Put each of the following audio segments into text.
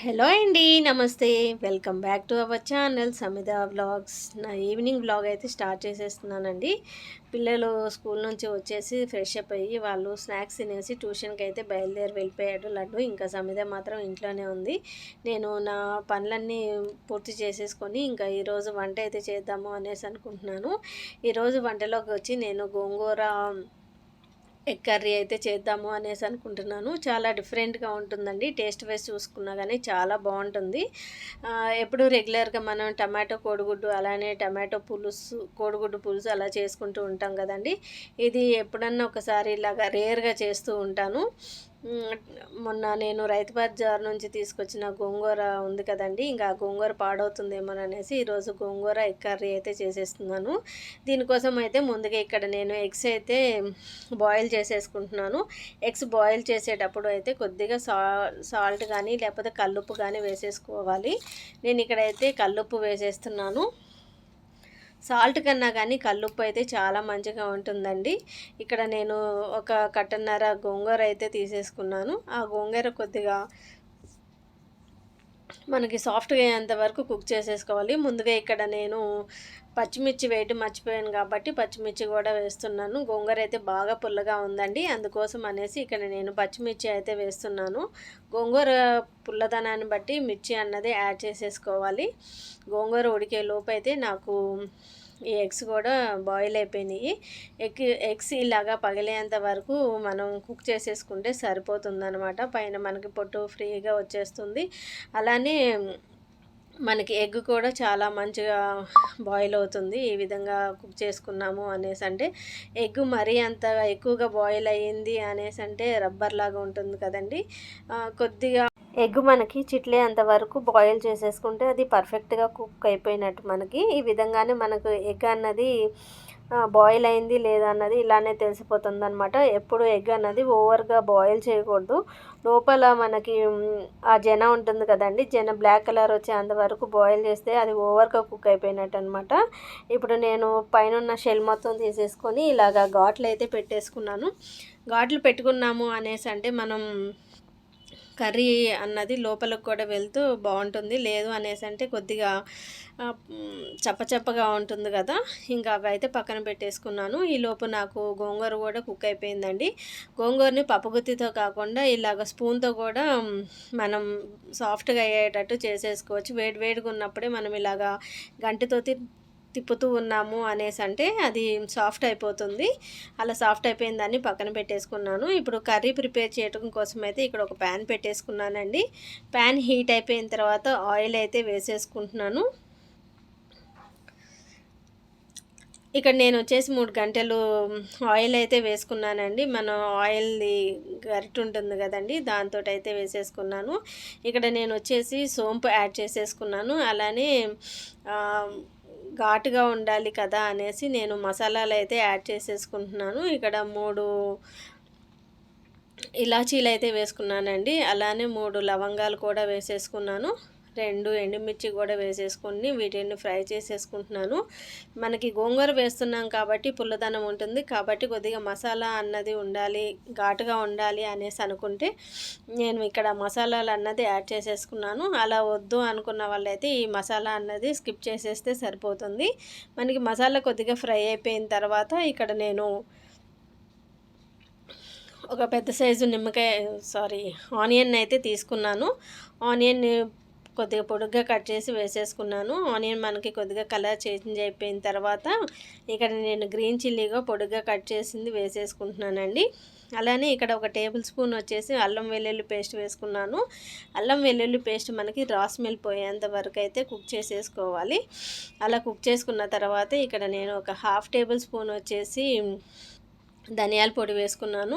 Hello అండి. నమస్తే. Welcome back to our channel Samitha vlogs. నా ఈవినింగ్ వ్లాగ్ అయితే స్టార్ట్ చేసేస్తున్నానండి. పిల్లలు స్కూల్ నుంచి వచ్చేసి ఫ్రెష్ అప్ అయ్యి వాళ్ళు స్నాక్స్ తినేసి ట్యూషన్కి అయితే బయలుదేరి వెళ్ళిపోయాడు లడ్డు. ఇంకా సమిత మాత్రం ఇంట్లోనే ఉంది. నేను నా పనులన్నీ పూర్తి చేసేసుకొని ఇంకా ఈరోజు వంట అయితే చేద్దాము అనేసి అనుకుంటున్నాను. ఈరోజు వంటలోకి వచ్చి నేను గోంగూర ఎగ్ కర్రీ అయితే చేద్దాము అనేసి అనుకుంటున్నాను. చాలా డిఫరెంట్గా ఉంటుందండి. టేస్ట్ వైస్ చూసుకున్నా కానీ చాలా బాగుంటుంది. ఎప్పుడు రెగ్యులర్గా మనం టమాటో కోడిగుడ్డు అలానే టమాటో పులుసు కోడిగుడ్డు పులుసు అలా చేసుకుంటూ ఉంటాం కదండి. ఇది ఎప్పుడన్నా ఒకసారి ఇలాగా రేర్గా చేస్తూ ఉంటాను. మొన్న నేను రైతు బజార్ నుంచి తీసుకొచ్చిన గోంగూర ఉంది కదండి, ఇంకా గోంగూర పాడవుతుందేమోననేసి ఈరోజు గోంగూర ఎగ్ కర్రీ అయితే చేసేస్తున్నాను. దీనికోసం అయితే ముందుగా ఇక్కడ నేను ఎగ్స్ అయితే బాయిల్ చేసేసుకుంటున్నాను. ఎగ్స్ బాయిల్ చేసేటప్పుడు అయితే కొద్దిగా సాల్ట్ కానీ లేకపోతే కల్లుప్పు కానీ వేసేసుకోవాలి. నేను ఇక్కడైతే కల్లుప్పు వేసేస్తున్నాను. సాల్ట్ కన్నా కానీ కల్లుప్పు అయితే చాలా మంచిగా ఉంటుందండి. ఇక్కడ నేను ఒక కట్టన్నర గోంగూర అయితే తీసేసుకున్నాను. ఆ గోంగూర కొద్దిగా మనకి సాఫ్ట్గా అయ్యేంత వరకు కుక్ చేసేసుకోవాలి. ముందుగా ఇక్కడ నేను పచ్చిమిర్చి వేయటం మర్చిపోయాను కాబట్టి పచ్చిమిర్చి కూడా వేస్తున్నాను. గోంగూర అయితే బాగా పుల్లగా ఉందండి, అందుకోసం అనేసి ఇక్కడ నేను పచ్చిమిర్చి అయితే వేస్తున్నాను. గోంగూర పుల్లదనాన్ని బట్టి మిర్చి అన్నది యాడ్ చేసేసుకోవాలి. గోంగూర ఉడికే లోపు అయితే నాకు ఈ ఎగ్స్ కూడా బాయిల్ అయిపోయినాయి. ఎగ్స్ ఇలాగా పగిలేంత వరకు మనం కుక్ చేసేసుకుంటే సరిపోతుందన్నమాట. పైన మనకి పొట్టు ఫ్రీగా వచ్చేస్తుంది. అలానే మనకి ఎగ్ కూడా చాలా మంచిగా బాయిల్ అవుతుంది ఈ విధంగా కుక్ చేసుకున్నాము అనేసి. అంటే ఎగ్ మరీ అంత ఎక్కువగా బాయిల్ అయ్యింది అనేసి అంటే రబ్బర్ లాగా ఉంటుంది కదండి. కొద్దిగా ఎగ్ మనకి చిట్లే అంతవరకు బాయిల్ చేసేసుకుంటే అది పర్ఫెక్ట్గా కుక్ అయిపోయినట్టు. మనకి ఈ విధంగానే మనకు ఎగ్ అన్నది బాయిల్ అయింది లేదా అన్నది ఇలానే తెలిసిపోతుంది అనమాట. ఎప్పుడు ఎగ్ అన్నది ఓవర్గా బాయిల్ చేయకూడదు. లోపల మనకి ఆ జన ఉంటుంది కదండి, జన బ్లాక్ కలర్ వచ్చే అంతవరకు బాయిల్ చేస్తే అది ఓవర్గా కుక్ అయిపోయినట్టు అనమాట. ఇప్పుడు నేను పైన షెల్ మొత్తం తీసేసుకొని ఇలాగ ఘాట్లు అయితే పెట్టేసుకున్నాను. ఘాట్లు పెట్టుకున్నాము అనేసి అంటే మనం కర్రీ అన్నది లోపలికి కూడా వెళ్తూ బాగుంటుంది. లేదు అనేసి అంటే కొద్దిగా చప్పచప్పగా ఉంటుంది కదా, ఇంకా అవి అయితే పక్కన పెట్టేసుకున్నాను. ఈలోపు నాకు గోంగూర కూడా కుక్ అయిపోయిందండి. గోంగూరని పప్పుగుత్తితో కాకుండా ఇలాగ స్పూన్తో కూడా మనం సాఫ్ట్గా అయ్యేటట్టు చేసేసుకోవచ్చు. వేడిగా ఉన్నప్పుడే మనం ఇలాగా గంటితో తిప్పుతూ ఉన్నాము అనేసి అంటే అది సాఫ్ట్ అయిపోతుంది. అలా సాఫ్ట్ అయిపోయిన దాన్ని పక్కన పెట్టేసుకున్నాను. ఇప్పుడు కర్రీ ప్రిపేర్ చేయడం కోసం అయితే ఇక్కడ ఒక ప్యాన్ పెట్టేసుకున్నానండి. ప్యాన్ హీట్ అయిపోయిన తర్వాత ఆయిల్ అయితే వేసేసుకుంటున్నాను. ఇక్కడ నేను వచ్చేసి 3 గంటలు ఆయిల్ అయితే వేసుకున్నానండి. మనం ఆయిల్ది గరిటె ఉంటుంది కదండి, దాంతో అయితే వేసేసుకున్నాను. ఇక్కడ నేను వచ్చేసి సోంపు యాడ్ చేసేసుకున్నాను. అలానే ఘాటుగా ఉండాలి కదా అనేసి నేను మసాలాలు అయితే యాడ్ చేసేసుకుంటున్నాను. ఇక్కడ 3 ఇలాచీలు అయితే వేసుకున్నానండి. అలానే 3 లవంగాలు కూడా వేసేసుకున్నాను. 2 ఎండుమిర్చి కూడా వేసేసుకొని వీటిని ఫ్రై చేసేసుకుంటున్నాను. మనకి గోంగూర వేస్తున్నాం కాబట్టి పుల్లదనం ఉంటుంది కాబట్టి కొద్దిగా మసాలా అన్నది ఉండాలి, ఘాటుగా ఉండాలి అనేసి అనుకుంటే నేను ఇక్కడ మసాలాలు అన్నది యాడ్ చేసేసుకున్నాను. అలా వద్దు అనుకున్న వాళ్ళైతే ఈ మసాలా అన్నది స్కిప్ చేసేస్తే సరిపోతుంది. మనకి మసాలా కొద్దిగా ఫ్రై అయిపోయిన తర్వాత ఇక్కడ నేను ఒక పెద్ద సైజు ఆనియన్ అయితే తీసుకున్నాను. ఆనియన్ కొద్దిగా పొడుగ్గా కట్ చేసి వేసేసుకున్నాను. ఆనియన్ మనకి కొద్దిగా కలర్ చేంజ్ అయిపోయిన తర్వాత ఇక్కడ నేను గ్రీన్ చిల్లీగా పొడుగ్గా కట్ చేసింది వేసేసుకుంటున్నానండి. అలానే ఇక్కడ ఒక టేబుల్ స్పూన్ వచ్చేసి అల్లం వెల్లుల్లి పేస్ట్ వేసుకున్నాను. అల్లం వెల్లుల్లి పేస్ట్ మనకి రా స్మెల్ పోయేంత వరకు అయితే కుక్ చేసేసుకోవాలి. అలా కుక్ చేసుకున్న తర్వాత ఇక్కడ నేను ఒక హాఫ్ టేబుల్ స్పూన్ వచ్చేసి ధనియాల పొడి వేసుకున్నాను.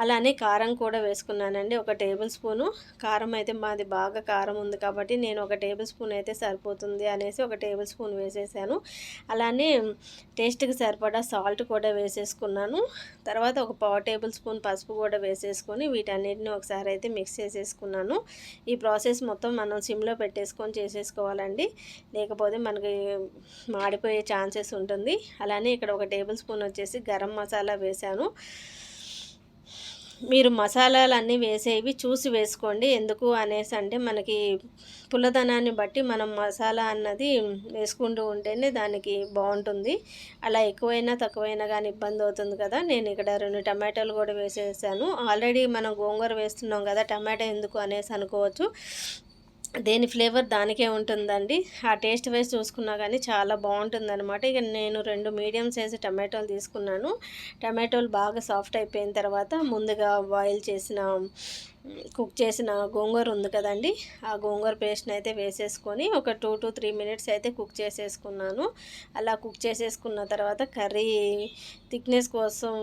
అలానే కారం కూడా వేసుకున్నానండి. ఒక టేబుల్ స్పూను కారం అయితే మాది బాగా కారం ఉంది కాబట్టి నేను ఒక టేబుల్ స్పూన్ అయితే సరిపోతుంది అనేసి ఒక టేబుల్ స్పూన్ వేసేసాను. అలానే టేస్ట్కి సరిపడా సాల్ట్ కూడా వేసేసుకున్నాను. తర్వాత ఒక పావు టేబుల్ స్పూన్ పసుపు కూడా వేసేసుకొని వీటన్నిటిని ఒకసారి అయితే మిక్స్ చేసేసుకున్నాను. ఈ ప్రాసెస్ మొత్తం మనం సిమ్లో పెట్టేసుకొని చేసేసుకోవాలండి, లేకపోతే మనకి మాడిపోయే ఛాన్సెస్ ఉంటుంది. అలానే ఇక్కడ ఒక టేబుల్ స్పూన్ వచ్చేసి గరం మసాలా వేసాను. మీరు మసాలాలన్నీ వేసేవి చూసి వేసుకోండి. ఎందుకు అనేసి అంటే మనకి పుల్లదనాన్ని బట్టి మనం మసాలా అన్నది వేసుకుంటూ ఉంటేనే దానికి బాగుంటుంది. అలా ఎక్కువైనా తక్కువైనా కానీ ఇబ్బంది అవుతుంది కదా. నేను ఇక్కడ 2 టమాటాలు కూడా వేసేసాను. ఆల్రెడీ మనం గోంగూర వేస్తున్నాం కదా, టమాటా ఎందుకు అనేసి అనుకోవచ్చు. దేని ఫ్లేవర్ దానికే ఉంటుందండి. ఆ టేస్ట్ వైస్ చూసుకున్నా కానీ చాలా బాగుంటుందన్నమాట. ఇక నేను 2 మీడియం సైజు టమాటోలు తీసుకున్నాను. టమాటోలు బాగా సాఫ్ట్ అయిపోయిన తర్వాత ముందుగా కుక్ చేసిన గోంగూర ఉంది కదండి, ఆ గోంగూర పేస్ట్ని అయితే వేసేసుకొని ఒక 2 to 3 మినిట్స్ అయితే కుక్ చేసేసుకున్నాను. అలా కుక్ చేసేసుకున్న తర్వాత కర్రీ థిక్నెస్ కోసం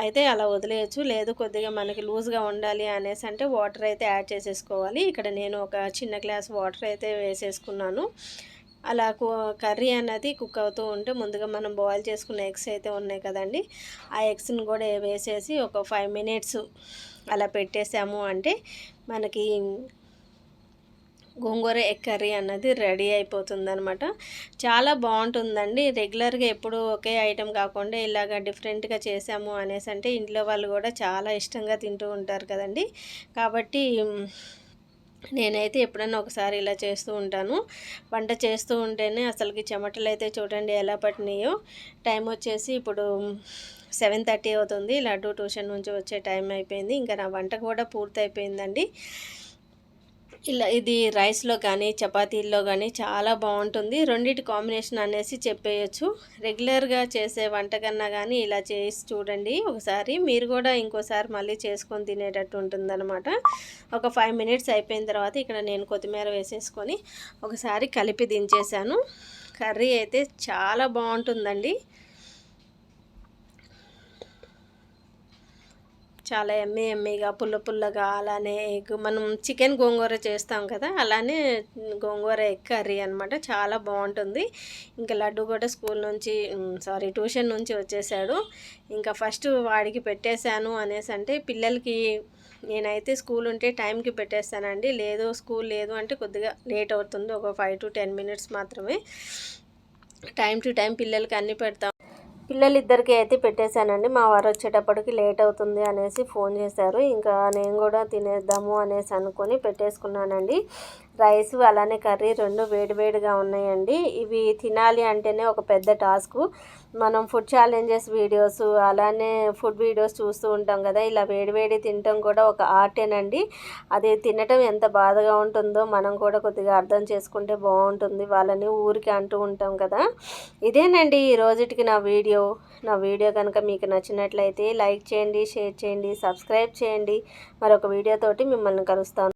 అయితే అలా వదిలేయచ్చు. లేదు కొద్దిగా మనకి లూజ్గా ఉండాలి అనేసి అంటే వాటర్ అయితే యాడ్ చేసేసుకోవాలి. ఇక్కడ నేను ఒక చిన్న గ్లాస్ వాటర్ అయితే వేసేసుకున్నాను. అలా కర్రీ అన్నది కుక్ అవుతూ ఉంటే ముందుగా మనం బాయిల్ చేసుకున్న ఎగ్స్ అయితే ఉన్నాయి కదండి, ఆ ఎగ్స్ని కూడా వేసేసి ఒక 5 మినిట్స్ అలా పెట్టేసాము అంటే మనకి గోంగూర ఎగ్ కర్రీ అన్నది రెడీ అయిపోతుందనమాట. చాలా బాగుంటుందండి. రెగ్యులర్గా ఎప్పుడు ఒకే ఐటెం కాకుండా ఇలాగ డిఫరెంట్గా చేసాము అనేసి అంటే ఇంట్లో వాళ్ళు కూడా చాలా ఇష్టంగా తింటూ ఉంటారు కదండి. కాబట్టి నేనైతే ఎప్పుడన్నా ఒకసారి ఇలా చేస్తూ ఉంటాను. వంట చేస్తూ ఉంటేనే అసలుకి చెమటలు అయితే చూడండి ఎలా పట్టినాయో. టైం వచ్చేసి ఇప్పుడు 7:30 అవుతుంది. లడ్డు ట్యూషన్ నుంచి వచ్చే టైం అయిపోయింది. ఇంకా నా వంట కూడా పూర్తయిపోయిందండి. ఇది రైస్లో కానీ చపాతీల్లో కానీ చాలా బాగుంటుంది. రెండింటి కాంబినేషన్ అనేసి చెప్పేయచ్చు. రెగ్యులర్గా చేసే వంట కన్నా కానీ ఇలా చేసి చూడండి ఒకసారి. మీరు కూడా ఇంకోసారి మళ్ళీ చేసుకొని తినేటట్టు ఉంటుందన్నమాట. ఒక 5 మినిట్స్ అయిపోయిన తర్వాత ఇక్కడ నేను కొత్తిమీర వేసేసుకొని ఒకసారి కలిపి దించేసాను. కర్రీ అయితే చాలా బాగుంటుందండి. చాలా ఎమ్మీగా పుల్లగా, అలానే ఎగ్ మనం చికెన్ గోంగూర చేస్తాం కదా, అలానే గోంగూర ఎగ్ కర్రీ అనమాట. చాలా బాగుంటుంది. ఇంకా లడ్డు కూడా ట్యూషన్ నుంచి వచ్చేసాడు. ఇంకా ఫస్ట్ వాడికి పెట్టేశాను అనేసి అంటే పిల్లలకి నేనైతే స్కూల్ ఉంటే టైంకి పెట్టేస్తానండి. స్కూల్ లేదు అంటే కొద్దిగా లేట్ అవుతుంది. ఒక 5 to 10 మినిట్స్ మాత్రమే. టైం టు టైం పిల్లలకి అన్నీ పెడతాం. పిల్లలిద్దరికీ అయితే పెట్టేశానండి. మా వారు వచ్చేటప్పటికి లేట్ అవుతుంది అనేసి ఫోన్ చేశారు. ఇంకా నేను కూడా తినేద్దాము అనేసి అనుకొని పెట్టేసుకున్నానండి. రైస్ అలానే కర్రీ 2 వేడివేడిగా ఉన్నాయండి. ఇవి తినాలి అంటేనే ఒక పెద్ద టాస్క్. మనం ఫుడ్ ఛాలెంజెస్ వీడియోస్ అలానే ఫుడ్ వీడియోస్ చూస్తూ ఉంటాం కదా, ఇలా వేడివేడి తినటం కూడా ఒక ఆర్టేనండి. అది తినటం ఎంత బాధగా ఉంటుందో మనం కూడా కొద్దిగా అర్థం చేసుకుంటే బాగుంటుంది. వాళ్ళని ఊరికి అంటూ ఉంటాం కదా. ఇదేనండి ఈ రోజుటికి నా వీడియో కనుక మీకు నచ్చినట్లయితే లైక్ చేయండి, షేర్ చేయండి, సబ్స్క్రైబ్ చేయండి. మరొక వీడియోతోటి మిమ్మల్ని కలుస్తాను.